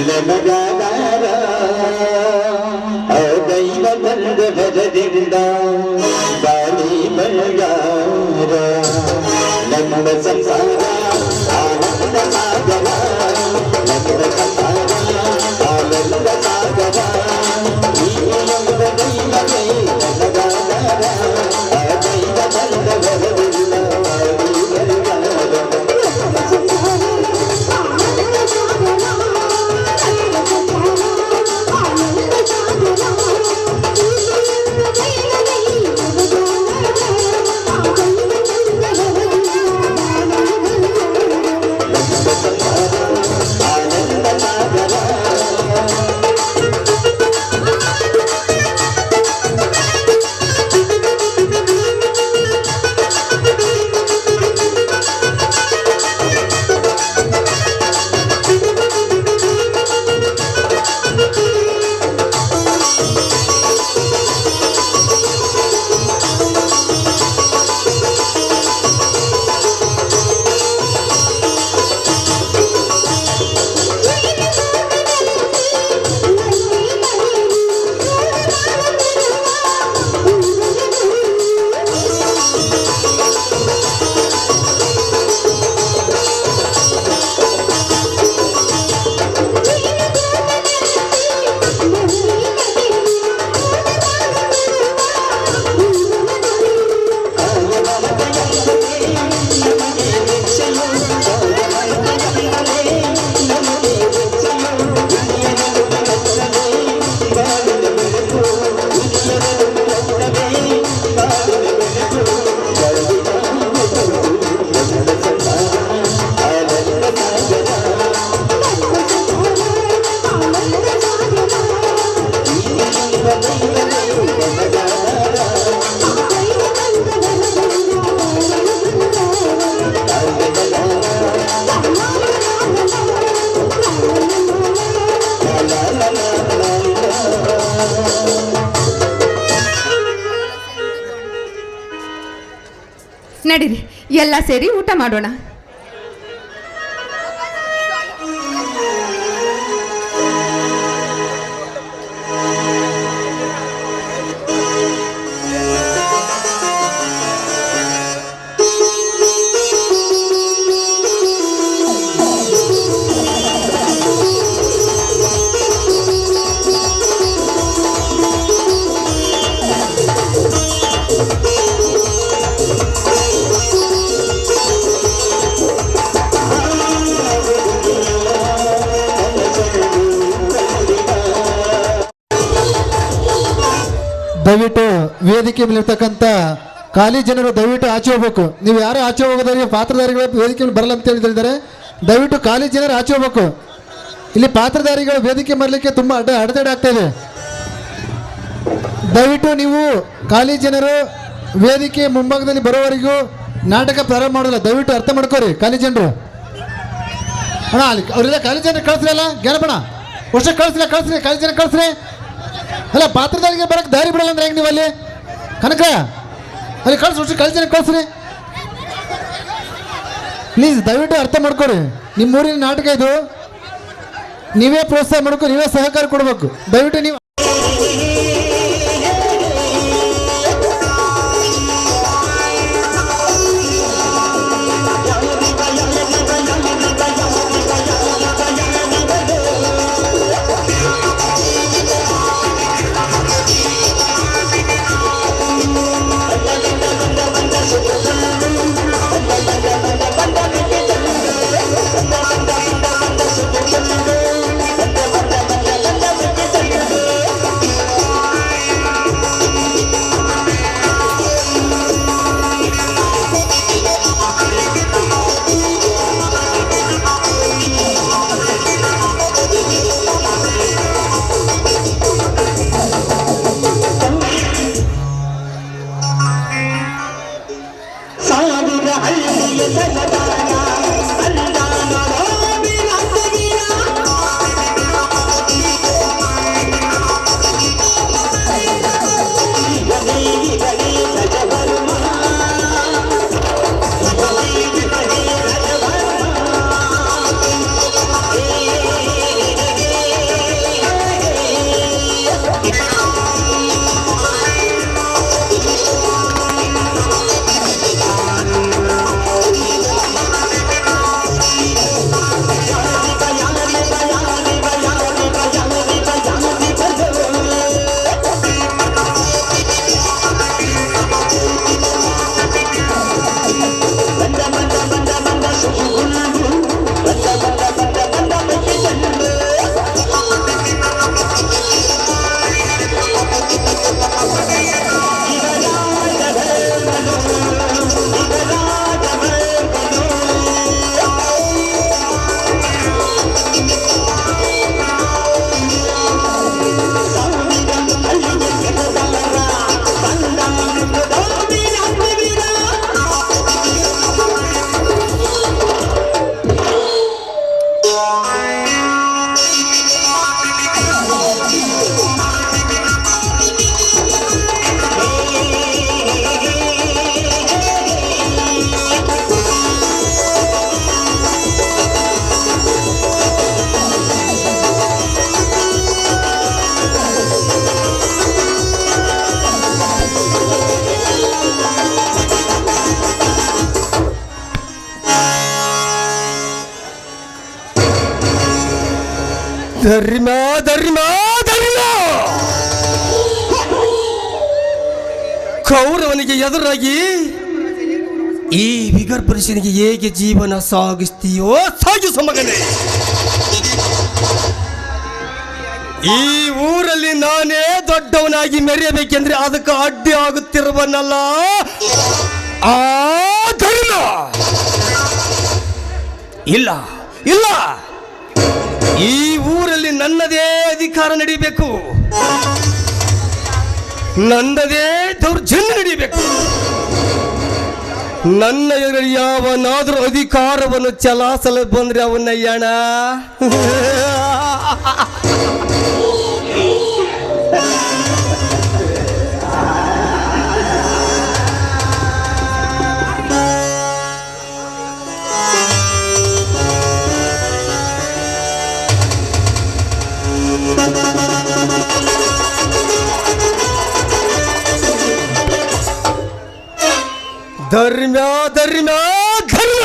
ನಮಗಾದಾರ ಆ ದೈವ ಬಂದ ಬರದಿಂದ ಬಾಳಿ ಬಂಗಾರ. ನಮ್ಮ ಸಂಸಾರ ಆನಂದ ಸಾಗರ, ನಮ್ಮ ಸಂಸಾರ ಆನಂದ ಸಾಗರ ಪ್ರೀತಿಯಂದ ದೈವವೇ ನಮಗಾದಾರ ಆ ದೈವ ಬಂದ ಬರದಿಂದ ಬಾಳಿ ಬಂಗಾರ. ನಡೀರಿ ಎಲ್ಲ ಸೇರಿ ಊಟ ಮಾಡೋಣ. ದಯವಿಟ್ಟು ವೇದಿಕೆ ಮೇಲಿರ್ತಕ್ಕಂಥ ಖಾಲಿ ಜನರು ದಯವಿಟ್ಟು ಆಚೆ ಹೋಗ್ಬೇಕು. ನೀವು ಯಾರು ಆಚೆ ಹೋಗೋದಾರಿಗೆ ಪಾತ್ರಧಾರಿಗಳು ವೇದಿಕೆ ಮೇಲೆ ಬರಲ್ಲ ಅಂತ ಹೇಳಿದ್ದಾರೆ. ದಯವಿಟ್ಟು ಖಾಲಿ ಜನರು ಆಚೆ ಹೋಗ್ಬೇಕು. ಇಲ್ಲಿ ಪಾತ್ರಧಾರಿಗಳು ವೇದಿಕೆ ಬರಲಿಕ್ಕೆ ತುಂಬ ಅಡೆತಡೆ ಆಗ್ತಾ ಇದೆ. ದಯವಿಟ್ಟು ನೀವು ಖಾಲಿ ಜನರು ವೇದಿಕೆ ಮುಂಭಾಗದಲ್ಲಿ ಬರೋವರೆಗೂ ನಾಟಕ ಪ್ರಾರಂಭ ಮಾಡೋಲ್ಲ. ದಯವಿಟ್ಟು ಅರ್ಥ ಮಾಡ್ಕೋರಿ ಖಾಲಿ ಜನರು. ಅಣ್ಣ ಅಲ್ಲಿ ಅವರೆಲ್ಲ ಖಾಲಿ ಜನರು ಕಳಿಸ್ರಲ್ಲ ಜ್ಞಾನಪಣ ವರ್ಷ ಕಳಿಸ್ರಿ ಖಾಲಿ ಜನ ಕಳಿಸ್ರಿ. ಅಲ್ಲ ಪಾತ್ರಧಾರಿಗೆ ಬರಕ್ಕೆ ದಾರಿ ಬಿಡಲ್ಲ ಅಂದ್ರೆ ಹೆಂಗೆ ನೀವು ಅಲ್ಲಿ ಕನಕ ಅಲ್ಲಿ ಕಳಿಸಿ ಖಾಲಿ ಜನ ಕಳಿಸ್ರಿ ಪ್ಲೀಸ್. ದಯವಿಟ್ಟು ಅರ್ಥ ಮಾಡ್ಕೊರಿ. ನಿಮ್ಮೂರಿನ ನಾಟಕ ಇದು, ನೀವೇ ಪ್ರೋತ್ಸಾಹ ಮಾಡ್ಕೊ, ನೀವೇ ಸಹಕಾರ ಕೊಡಬೇಕು. ದಯವಿಟ್ಟು ನೀವು ಧರ್ಮ ಧರ್ಮ ಧರ್ಮ ಕೌರವನಿಗೆ ಎದುರಾಗಿ ಈ ವಿಗರ್ಭನಿಗೆ ಹೇಗೆ ಜೀವನ ಸಾಗಿಸ್ತೀಯೋ ಸಾಗಿಸು ಮಗನೇ. ಈ ಊರಲ್ಲಿ ನಾನೇ ದೊಡ್ಡವನಾಗಿ ಮೆರೆಯಬೇಕೆಂದ್ರೆ ಅದಕ್ಕೆ ಅಡ್ಡಿ ಆಗುತ್ತಿರುವನಲ್ಲ ಆ ಧರ್ಮ. ಇಲ್ಲ ಇಲ್ಲ, ಈ ಊರಲ್ಲಿ ನನ್ನದೇ ಅಧಿಕಾರ ನಡೀಬೇಕು, ನನ್ನದೇ ದೌರ್ಜನ್ಯ ನಡೀಬೇಕು. ನನ್ನ ಎದುರಲ್ಲಿ ಯಾವನಾದರೂ ಅಧಿಕಾರವನ್ನು ಚಲಾಯಿಸಲು ಬಂದ್ರೆ ಅವನ್ನಯ್ಯಣ ಧರ್ಮ ಧರ್ಮ ಧರ್ಮ.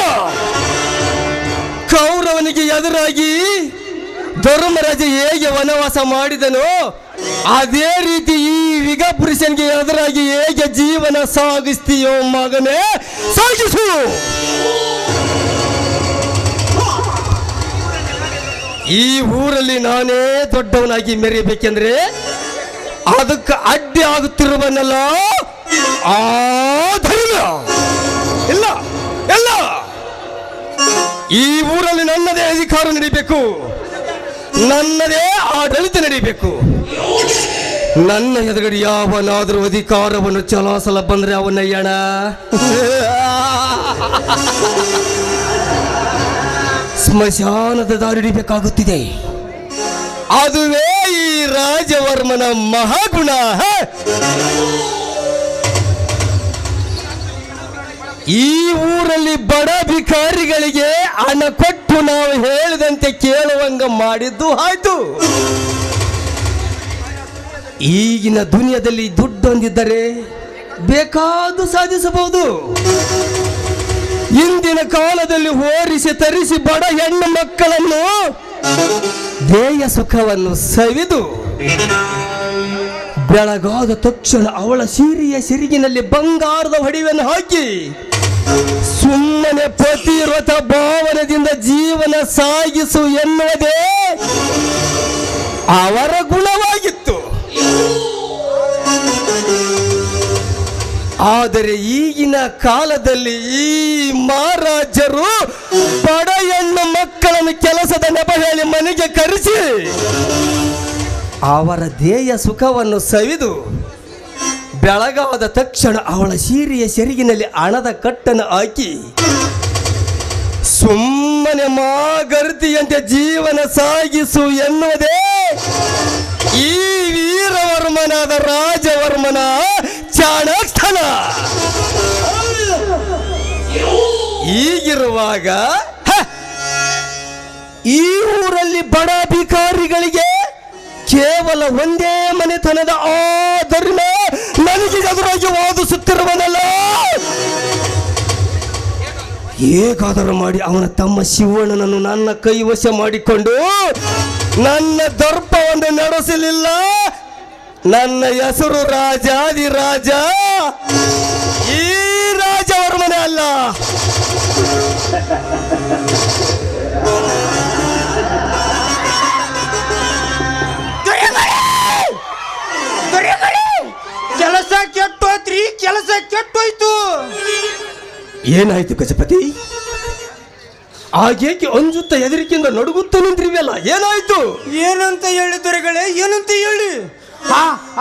ಕೌರವನಿಗೆ ಎದುರಾಗಿ ಧರ್ಮರಾಜ ಹೇಗೆ ವನವಾಸ ಮಾಡಿದನೋ ಅದೇ ರೀತಿ ಈ ವಿಗಪುರುಷನಿಗೆ ಎದುರಾಗಿ ಹೇಗೆ ಜೀವನ ಸಾಗಿಸ್ತೀಯೋ ಮಗನೇ, ಸಾಗಿಸು. ಈ ಊರಲ್ಲಿ ನಾನೇ ದೊಡ್ಡವನಾಗಿ ಮೆರೆಯಬೇಕೆಂದ್ರೆ ಅದಕ್ಕೆ ಅಡ್ಡಿ ಆಗುತ್ತಿರುವನಲ್ಲ ಆ ಧರ್ಮ ಇಲ್ಲ ಇಲ್ಲ. ಈ ಊರಲ್ಲಿ ನನ್ನದೇ ಅಧಿಕಾರ ನಡೀಬೇಕು, ನನ್ನದೇ ಆಡಳಿತ ನಡೀಬೇಕು. ನನ್ನ ಎದುರುಗಡೆ ಯಾವನಾದರೂ ಅಧಿಕಾರವನ್ನು ಚಲಾಯಿಸಲ ಬಂದ್ರೆ ಅವನಯ್ಯಣ ಸ್ಮಶಾನದ ದಾರಿ ಹಿಡಿಬೇಕಾಗುತ್ತಿದೆ. ಅದುವೇ ಈ ರಾಜವರ್ಮನ ಮಹಾಗುಣ. ಈ ಊರಲ್ಲಿ ಬಡ ಭಿಕಾರಿಗಳಿಗೆ ಹಣ ಕೊಟ್ಟು ನಾವು ಹೇಳಿದಂತೆ ಕೇಳುವಂಗ ಮಾಡಿದ್ದು ಆಯ್ತು. ಈಗಿನ ದುನಿಯಾದಲ್ಲಿ ದುಡ್ಡು ಹೊಂದಿದ್ದರೆ ಬೇಕಾದ್ದು ಸಾಧಿಸಬಹುದು. ಇಂದಿನ ಕಾಲದಲ್ಲಿ ಹೋರಿಸಿ ತರಿಸಿ ಬಡ ಹೆಣ್ಣು ಮಕ್ಕಳನ್ನು ದೇಯ ಸುಖವನ್ನು ಸವಿದು ಬೆಳಗಾದ ತಕ್ಷಣ ಅವಳ ಸೀರೆಯ ಸಿರಿಗಿನಲ್ಲಿ ಬಂಗಾರದ ಹೊಡಿವನ್ನು ಹಾಕಿ ಸುಮ್ಮನೆ ಪತಿವ್ರತ ಭಾವನೆಯಿಂದ ಜೀವನ ಸಾಗಿಸು ಎನ್ನುವುದೇ ಅವರ ಗುಣವಾಗಿತ್ತು. ಆದರೆ ಈಗಿನ ಕಾಲದಲ್ಲಿ ಈ ಮಹಾರಾಜರು ಬಡ ಹೆಣ್ಣು ಮಕ್ಕಳನ್ನು ಕೆಲಸದ ನೆಪ ಹೇಳಿ ಮನೆಗೆ ಕರೆಸಿ ಅವರ ದೇಯ ಸುಖವನ್ನು ಸವಿದು ಬೆಳಗಾದ ತಕ್ಷಣ ಅವಳ ಸೀರೆಯ ಸೆರಗಿನಲ್ಲಿ ಹಣದ ಕಟ್ಟನ್ನು ಹಾಕಿ ಸುಮ್ಮನೆ ಮಾಗರ್ತಿಯಂತೆ ಜೀವನ ಸಾಗಿಸು ಎನ್ನುವುದೇ ಈ ವೀರವರ್ಮನಾದ ರಾಜವರ್ಮನ ಚಾಣಾಕ್ಷನ. ಈಗಿರುವಾಗ ಈ ಊರಲ್ಲಿ ಬಡ ಭಿಕಾರಿಗಳಿಗೆ ಕೇವಲ ಒಂದೇ ಮನೆತನದ ಆ ಧರ್ಮ ನನಗೆ ಎದುರಾಗಿ ವಾದಿಸುತ್ತಿರುವನಲ್ಲ. ಹೇಗಾದರೂ ಮಾಡಿ ಅವನ ತಮ್ಮ ಶಿವಣ್ಣನನ್ನು ನನ್ನ ಕೈವಶ ಮಾಡಿಕೊಂಡು ನನ್ನ ದರ್ಪವನ್ನು ನಡೆಸಲಿಲ್ಲ. ನನ್ನ ಹೆಸರು ರಾಜಾದಿರಾಜ, ಈ ರಾಜವರ್ಮನೇ ಅಲ್ಲ. ಕೆಲಸ ಕೆಟ್ಟೋತ್ರಿ, ಕೆಲಸ ಕೆಟ್ಟೋಯ್ತು. ಏನಾಯ್ತು ಗಜಪತಿ? ಆಗೇಕೆ ಅಂಜುತ್ತ ಹೆದರಿಕೆಯಿಂದ ನಡುಗುತ್ತ ನಿಂತ್ರಿವಲ್ಲ, ಏನಾಯ್ತು? ಏನಂತ ಹೇಳಿ ದೊರೆಗಳೇ, ಏನಂತ ಹೇಳಿ?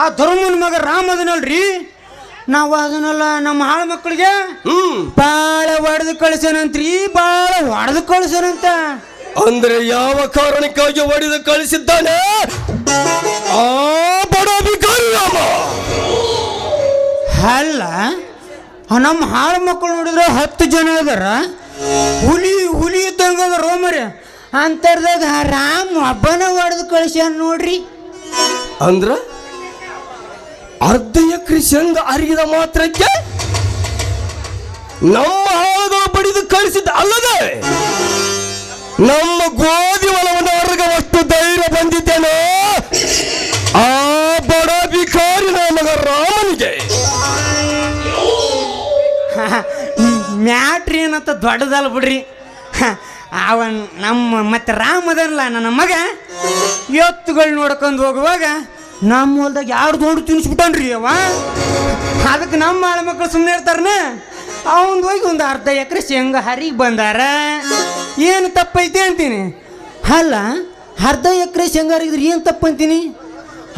ಆ ಧರ್ಮನ ಮಗ ರಾಮ ಅದನಲ್ರಿ, ನಾವು ಅದನ್ನೆಲ್ಲ ನಮ್ಮ ಹಾಳು ಮಕ್ಕಳಿಗೆ ಬಾಳ ಹೊಡೆದು ಕಳಿಸೇನಂತ್ರಿ, ಬಾಳ ಹೊಡೆದು ಕಳಿಸೇನಂತ. ಅಂದ್ರೆ ಯಾವ ಕಾರಣಕ್ಕಾಗಿ ಹೊಡೆದು ಕಳಿಸಿದ್ದಾನೆ ಆ ಬಡ ಭಿಕಾರಿ ರಾಮ? ಅಲ್ಲ, ನಮ್ಮ ಹಾಳು ಮಕ್ಕಳು ನೋಡಿದ್ರೆ 10 ಜನ ಅದಾರ, ಹುಲಿ ಇದ್ದಂಗ ಅದ ರೋಮರಿ ಅಂತರ್ದಾಗ ರಾಮ್ ಒಬ್ಬನ ಹೊಡೆದು ಕಳಿಸ್ಯಾನ ನೋಡ್ರಿ. ಅಂದ್ರ ಅರ್ಧ ಎಕರೆ ಶೇಂಗ ಅರಿಗಿದ ಮಾತ್ರಕ್ಕೆ ನಮ್ಮ ಹಾಳುಗಳು ಬಡಿದು ಕಳಿಸಿದ್ದ ಅಲ್ಲದೆ ನಮ್ಮ ಗೋಧಿ ಹೊಲವನ್ನು ಅರ್ಗವಷ್ಟು ಧೈರ್ಯ ಬಂದಿದ್ದೇನೋ ಆ ಬಡ ಭಿಕಾರಿ ಮಗ ರಾಮನಿಗೆ. ಮ್ಯಾಟ್ರಿ ಏನಂತ ದೊಡ್ಡದಲ್ಲ ಬಿಡ್ರಿ. ಅವನ್ ನಮ್ಮ ಮತ್ತೆ ರಾಮ್ ಅದಲ್ಲ ನನ್ನ ಮಗ, ಎತ್ತುಗಳು ನೋಡ್ಕೊಂಡು ಹೋಗುವಾಗ ನಮ್ಮ ಹೊಲ್ದಾಗ ಯಾರು ದೊಡ್ಡ ತಿನ್ಸ್ಬಿಟ್ಟನ್ರಿ ಅವ. ಅದಕ್ಕೆ ನಮ್ಮ ಆಳ ಮಕ್ಕಳು ಸುಮ್ಮನೆ ಇರ್ತಾರನ, ಅವನ್ ಹೋಗಿ ಒಂದು ಅರ್ಧ ಎಕರೆ ಶೇಂಗಾ ಹರಿಗೆ ಬಂದಾರ. ಏನು ತಪ್ಪೈತಿ ಅಂತೀನಿ. ಅಲ್ಲ, ಅರ್ಧ ಎಕರೆ ಶೇಂಗಾ ಹರಿಗಿದ್ರೆ ಏನು ತಪ್ಪು ಅಂತೀನಿ?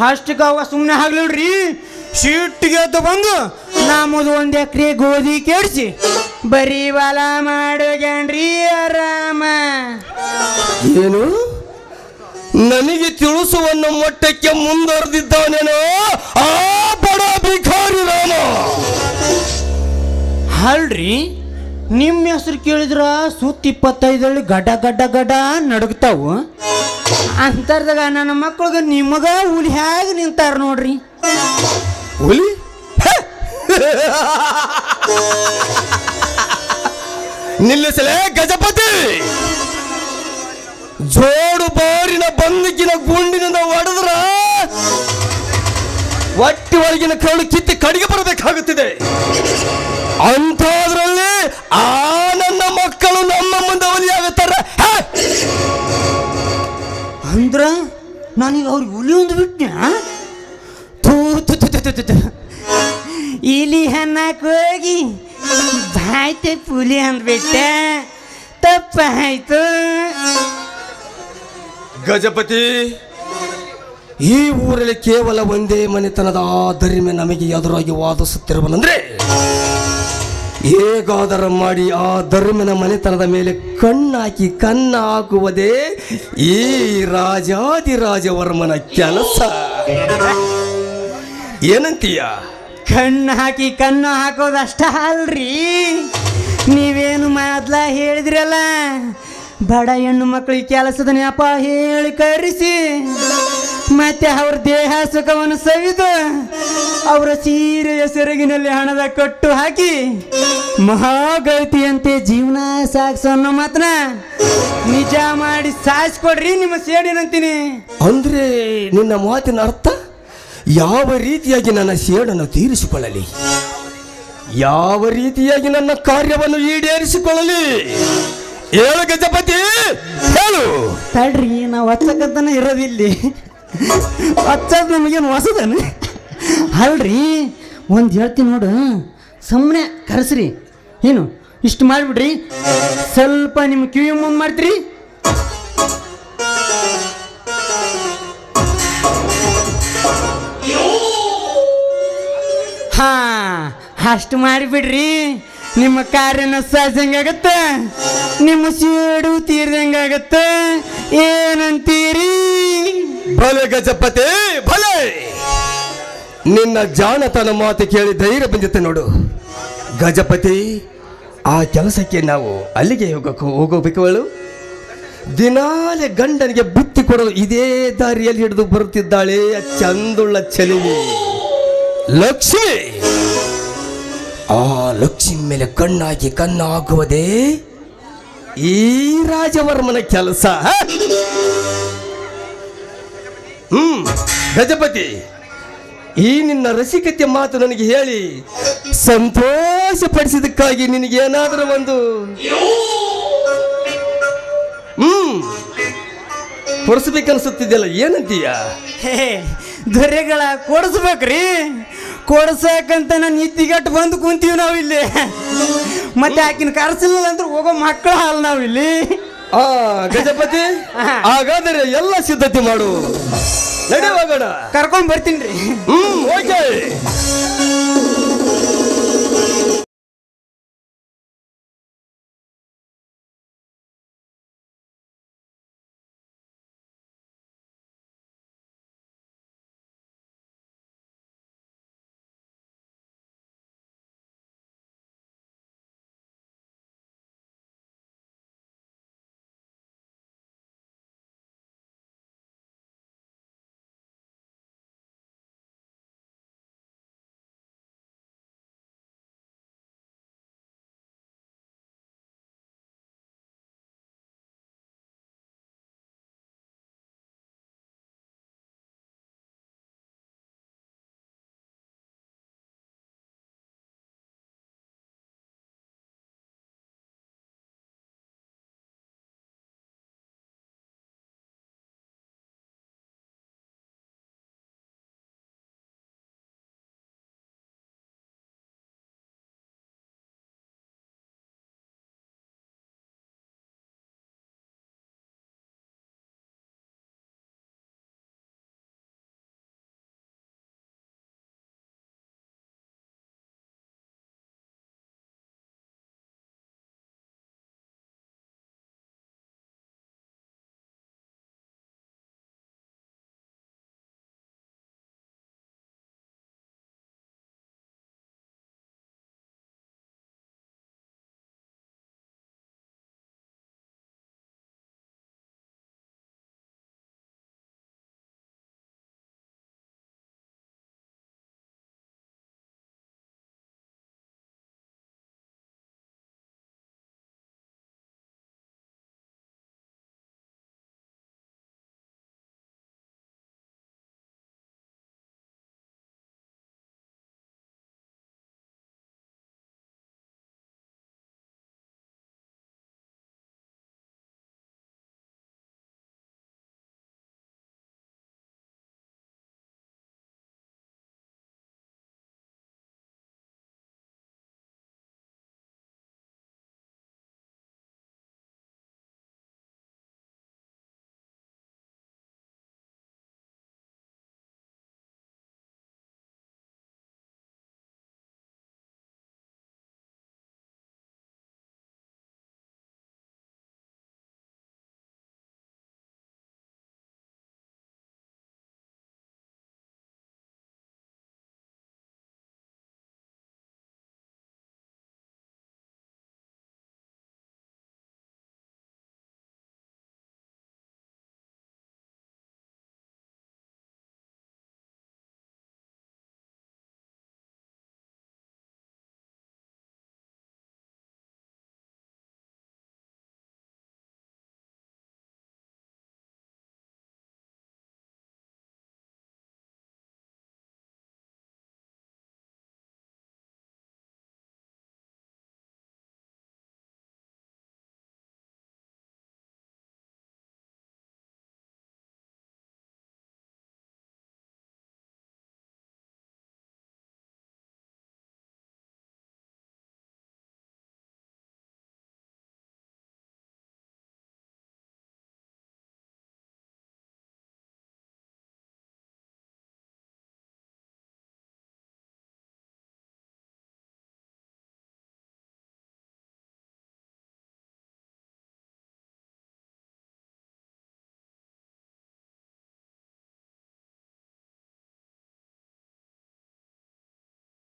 ಅಷ್ಟಕ್ಕೆ ಅವ ಸುಮ್ಮನೆ ಆಗ್ಲಿಡ್ರಿ, ಸಿಟ್ಟಿಗೆ ಎದ್ದು ಬಂದು ನಮ್ಮದು 1 ಎಕರೆ ಗೋಧಿ ಕೆಡಿಸಿ ಬರೀ ಹೊಲ ಮಾಡೋಗ್ಯಾನ್ರಿ ಆರಾಮ. ಏನು ನನಗೆ ತಿಳಿಸುವನ್ನ ಮಟ್ಟಕ್ಕೆ ಮುಂದುವರೆದಿದ್ದಾನೇನೋ ಆ ಬಡ ಭಿಕಾರಿ ರಾಮ? ಅಲ್ರಿ, ನಿಮ್ಮ ಹೆಸರು ಕೇಳಿದ್ರ ಸುತ್ತ 25 ಗಡ್ಡ ಗಡ್ಡ ಗಡ್ಡ ನಡುಗ್ತಾವು. ಅಂತರ್ದಾಗ ನನ್ನ ಮಕ್ಕಳಿಗೆ ನಿಮಗ ಹುಲಿ ಹೇಗೆ ನಿಂತಾರ ನೋಡ್ರಿ. ಹುಲಿ ನಿಲ್ಲಿಸಲೇ ಗಜಪತಿ. ಜೋಡು ಬೋರಿನ ಬಂದೂಕಿನ ಗುಂಡಿನಿಂದ ಹೊಡೆದ್ರ ಹೊಟ್ಟೆ ಒಳಗಿನ ಕರಳು ಕಿತ್ತಿ ಕಡಿಗೆ ಬರಬೇಕಾಗುತ್ತಿದೆ. ಅಂಥದ್ರಲ್ಲಿ ಆ ನನ್ನ ಮಕ್ಕಳು ನಮ್ಮ ಮುಂದೆ ಬಲಿಯಾಗುತ್ತಾರ. ಅಂದ್ರ ನಾನೀಗ ಅವ್ರಿಗೆ ಹುಲಿ ಒಂದು ಬಿಟ್ನ್ಯಾ? ಇಲಿ ಹನ್ನಕ್ ಹೋಗಿ ಬಾಯ್ತೆ ಪುಲಿ ಅಂದ್ಬಿಟ್ಟೆ, ತಪ್ಪಾಯ್ತು. ಗಜಪತಿ, ಈ ಊರಲ್ಲಿ ಕೇವಲ ಒಂದೇ ಮನೆತನದ ಆಧರಿಮೆ ನಮಗೆ ಎದುರಾಗಿ ವಾದಿಸುತ್ತಿರುವನಂದ್ರೆ ಹೇಗಾದರ ಮಾಡಿ ಆ ಧರ್ಮನ ಮನೆತನದ ಮೇಲೆ ಕಣ್ಣಾಕಿ ಕನ್ನ ಹಾಕುವುದೇ ಈ ರಾಜಾದಿರಾಜವರ್ಮನ ಕೆಲಸ. ಏನಂತೀಯ? ಕಣ್ಣು ಹಾಕಿ ಕಣ್ಣು ಹಾಕೋದಷ್ಟ ಅಲ್ರಿ, ನೀವೇನು ಮೊದ್ಲ ಹೇಳಿದ್ರಲ್ಲ, ಬಡ ಹೆಣ್ಣು ಮಕ್ಕಳಿಗೆ ಕೆಲಸದ ನೆಪ ಹೇಳಿ ಕರೆಸಿ ಮತ್ತೆ ಅವ್ರ ದೇಹ ಸುಖವನ್ನು ಸವಿದು ಅವರ ಸೀರೆಯ ಸೆರಗಿನಲ್ಲಿ ಹಣದ ಕಟ್ಟು ಹಾಕಿ ಮಹಾಗತಿಯಂತೆ ಜೀವನ ಸಾಗಿಸೋ ಅನ್ನೋ ಮಾತನ್ನ ನಿಜ ಮಾಡಿ ಸಾಯಿಸ್ಕೊಡ್ರಿ ನಿಮ್ಮ ಸೇಡಿನಂತೀನಿ. ಅಂದ್ರೆ ನಿನ್ನ ಮಾತಿನ ಅರ್ಥ ಯಾವ ರೀತಿಯಾಗಿ ನನ್ನ ಸೇಡನ್ನು ತೀರಿಸಿಕೊಳ್ಳಲಿ, ಯಾವ ರೀತಿಯಾಗಿ ನನ್ನ ಕಾರ್ಯವನ್ನು ಈಡೇರಿಸಿಕೊಳ್ಳಲಿ? ಹೇಳು ಗಜಪತಿ, ಹೇಳು. ತಡ್ರಿ, ನಾವು ಹಚ್ಚಕಂತನ ಇರೋದಿಲ್ಲಿ, ಹಚ್ಚೋದು ನಮಗೇನು ಹೊಸದನು ಅಲ್ರಿ. ಒಂದು ಹೇಳ್ತೀನಿ ನೋಡು, ಸುಮ್ಮನೆ ಕರೆಸ್ರಿ. ಏನು ಇಷ್ಟು ಮಾಡಿಬಿಡ್ರಿ, ಸ್ವಲ್ಪ ನಿಮ್ಮ ಕಿವಿ ಮುಂದೆ ಮಾಡ್ತೀರಿ. ಹಾ, ಅಷ್ಟು ಮಾಡಿಬಿಡ್ರಿ, ನಿಮ್ಮ ಕಾರ್ಯನ ಸಹಜಂಗಾಗತ್ತ, ನಿಮ್ಮ ಸೇಡು ತೀರ್ದಂಗಾಗತ್ತ. ಏನಂತೀರಿ? ಭಲೆ ಗಜಪತಿ ಭಲೆ, ನಿನ್ನ ಜಾಣತನ ಮಾತು ಕೇಳಿ ಧೈರ್ಯ ಬಂದಿತ್ತೆ ನೋಡು. ಗಜಪತಿ, ಆ ಕೆಲಸಕ್ಕೆ ನಾವು ಅಲ್ಲಿಗೆ ಹೋಗಬೇಕು. ದಿನಾಲೆ ಗಂಡನಿಗೆ ಬುತ್ತಿ ಕೊಡಲು ಇದೇ ದಾರಿಯಲ್ಲಿ ಹಿಡಿದು ಬರುತ್ತಿದ್ದಾಳೆ ಆ ಚಂದುಳ್ಳ ಚೆಲುವಿ ಲಕ್ಷ್ಮಿ. ಆ ಲಕ್ಷ್ಮಿ ಮೇಲೆ ಕಣ್ಣಾಕಿ ಕಣ್ಣು ಹಾಕುವುದೇ ಈ ರಾಜವರ್ಮನ ಕೆಲಸ. ಗಜಪತಿ, ಈ ನಿನ್ನ ರಸಿಕತೆ ಮಾತು ನನಗೆ ಹೇಳಿ ಸಂತೋಷಪಡಿಸಿದಕ್ಕಾಗಿ ನಿನಗೇನಾದರೂ ಒಂದು ಕೊಡಿಸ್ಬೇಕನ್ಸುತ್ತಿದ್ದೆಲ್ಲ, ಏನಂತೀಯ? ದೊರೆಗಳ ಕೊಡಿಸ್ಬೇಕ್ರಿ, ಕೊಡ್ಸಕ್ಕಂತ ನಾನು ಇತ್ತಿಗಟ್ಟು ಬಂದು ಕುಂತೀವಿ ನಾವು ಇಲ್ಲಿ. ಮತ್ತೆ ಆಕಿನ ಕರ್ಸಲಿಲ್ಲ ಅಂದ್ರೆ ಹೋಗೋ ಮಕ್ಕಳ ಹಾಲು ನಾವಿಲ್ಲಿ. ಗಜಪತಿ, ಹಾಗಾದರೆ ಎಲ್ಲ ಸಿದ್ಧತೆ ಮಾಡು, ನಡೆಯುವಾಗೋಣ. ಕರ್ಕೊಂಡ್ ಬರ್ತೀನಿ ರೀ. ಓಕೆ.